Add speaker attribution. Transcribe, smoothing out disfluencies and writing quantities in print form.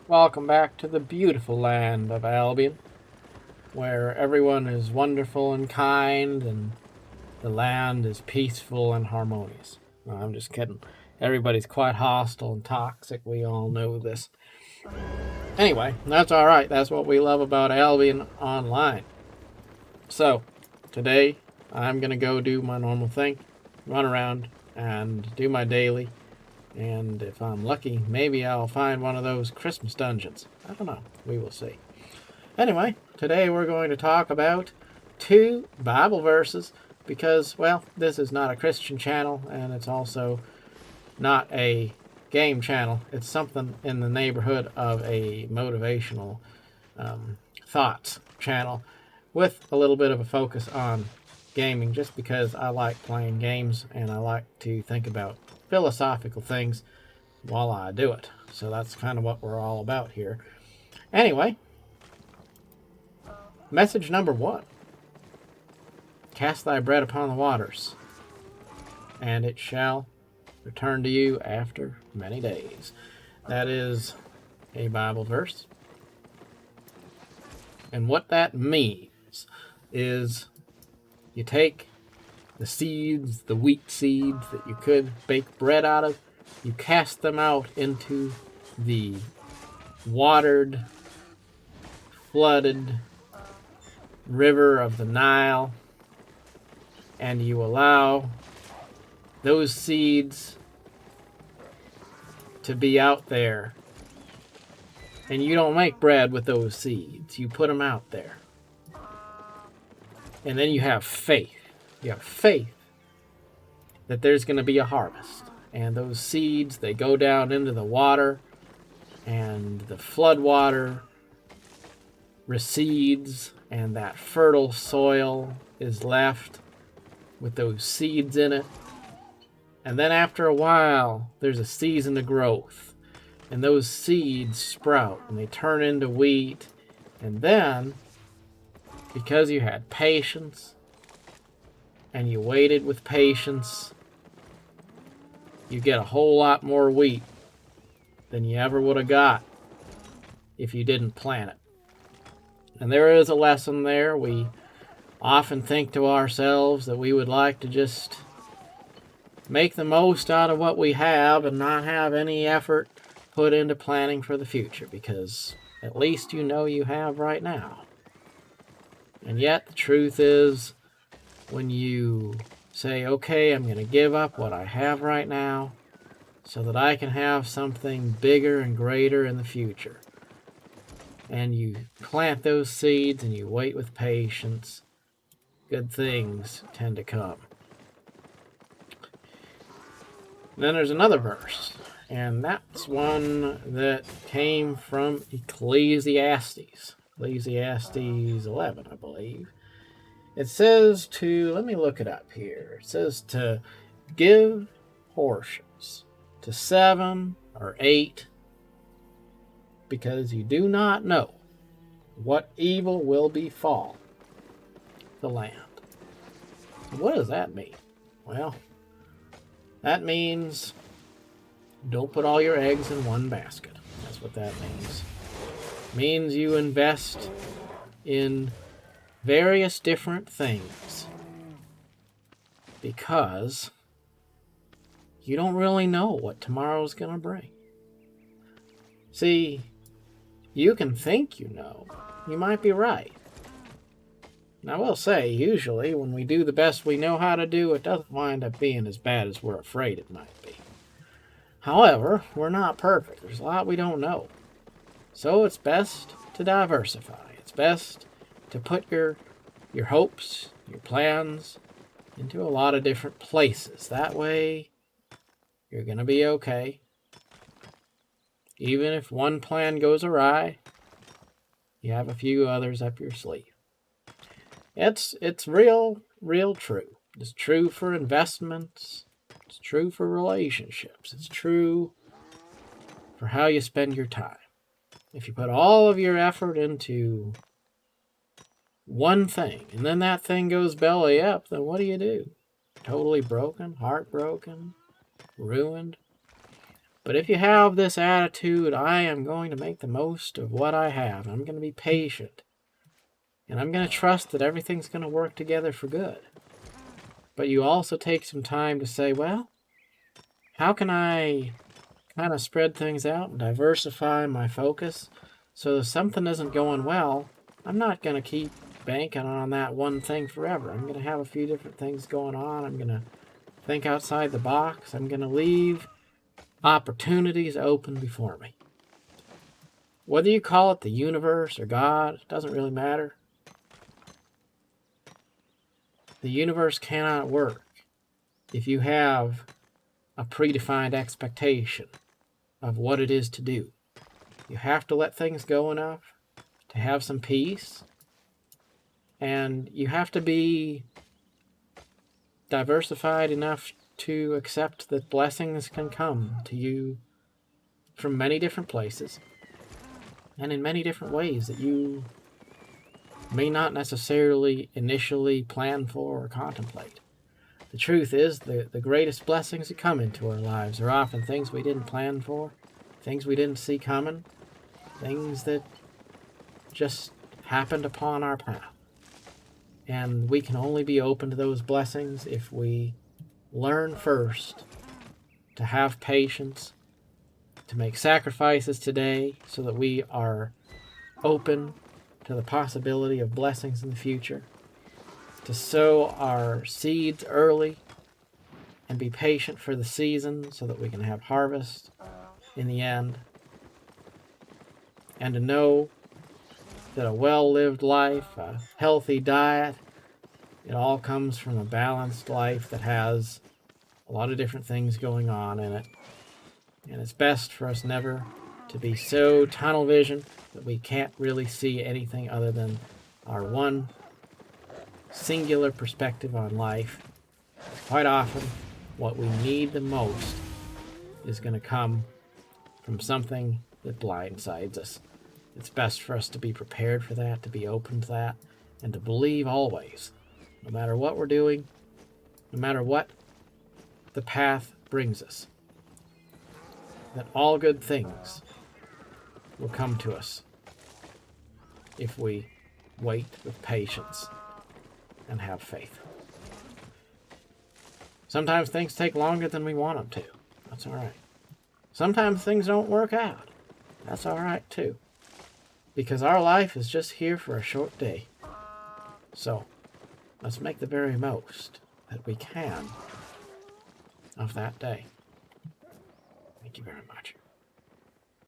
Speaker 1: Welcome back to the beautiful land of Albion, where everyone is wonderful and kind, and the land is peaceful and harmonious. No, I'm just kidding. Everybody's quite hostile and toxic. We all know this. Anyway, that's all right. That's what we love about Albion Online. So, today I'm going to go do my normal thing, run around and do my daily. And if I'm lucky, maybe I'll find one of those Christmas dungeons. I don't know. We will see. Anyway, today we're going to talk about 2 Bible verses because, well, this is not a Christian channel and it's also not a game channel. It's something in the neighborhood of a motivational thoughts channel with a little bit of a focus on gaming, just because I like playing games and I like to think about philosophical things while I do it. So that's kind of what we're all about here. Anyway, message number 1. Cast thy bread upon the waters, and it shall return to you after many days. That is a Bible verse. And what that means is you take the seeds, the wheat seeds that you could bake bread out of, you cast them out into the watered, flooded river of the Nile, and you allow those seeds to be out there. And you don't make bread with those seeds. You put them out there. And then you have faith. You have faith that there's going to be a harvest. And those seeds, they go down into the water, and the flood water recedes, and that fertile soil is left with those seeds in it. And then after a while, there's a season of growth. And those seeds sprout, and they turn into wheat. And then, because you had patience, and you waited with patience, you get a whole lot more wheat than you ever would have got if you didn't plant it. And there is a lesson there. We often think to ourselves that we would like to just make the most out of what we have and not have any effort put into planning for the future, because at least you know you have right now. And yet the truth is, when you say, okay, I'm going to give up what I have right now so that I can have something bigger and greater in the future, and you plant those seeds and you wait with patience, good things tend to come. Then there's another verse, and that's one that came from Ecclesiastes. Ecclesiastes 11, I believe. It says let me look it up here. It says to give portions to 7 or 8, because you do not know what evil will befall the land. What does that mean? Well, that means don't put all your eggs in one basket. That's what that means. It means you invest in various different things, because you don't really know what tomorrow's going to bring. See, you can think you know. You might be right. And I will say, usually when we do the best we know how to do, it doesn't wind up being as bad as we're afraid it might be. However, we're not perfect. There's a lot we don't know. So it's best to diversify. It's best to put your hopes, your plans into a lot of different places. That way, you're going to be okay. Even if one plan goes awry, you have a few others up your sleeve. It's real true. It's true for investments. It's true for relationships. It's true for how you spend your time. If you put all of your effort into one thing, and then that thing goes belly up, then what do? Totally broken, heartbroken, ruined. But if you have this attitude, I am going to make the most of what I have. I'm going to be patient. And I'm going to trust that everything's going to work together for good. But you also take some time to say, well, how can I kind of spread things out and diversify my focus so if something isn't going well, I'm not going to keep banking on that one thing forever. I'm going to have a few different things going on. I'm going to think outside the box. I'm going to leave opportunities open before me. Whether you call it the universe or God, it doesn't really matter. The universe cannot work if you have a predefined expectation of what it is to do. You have to let things go enough to have some peace, and you have to be diversified enough to accept that blessings can come to you from many different places and in many different ways that you may not necessarily initially plan for or contemplate. The truth is, the greatest blessings that come into our lives are often things we didn't plan for, things we didn't see coming, things that just happened upon our path. And we can only be open to those blessings if we learn first to have patience, to make sacrifices today so that we are open to the possibility of blessings in the future, to sow our seeds early and be patient for the season so that we can have harvest in the end, and to know that a well-lived life, a healthy diet, it all comes from a balanced life that has a lot of different things going on in it. And it's best for us never to be so tunnel vision that we can't really see anything other than our one singular perspective on life. Quite often, what we need the most is going to come from something that blindsides us. It's best for us to be prepared for that, to be open to that, and to believe always, no matter what we're doing, no matter what the path brings us, that all good things will come to us if we wait with patience and have faith. Sometimes things take longer than we want them to. That's all right. Sometimes things don't work out. That's all right too. Because our life is just here for a short day. So let's make the very most that we can of that day. Thank you very much.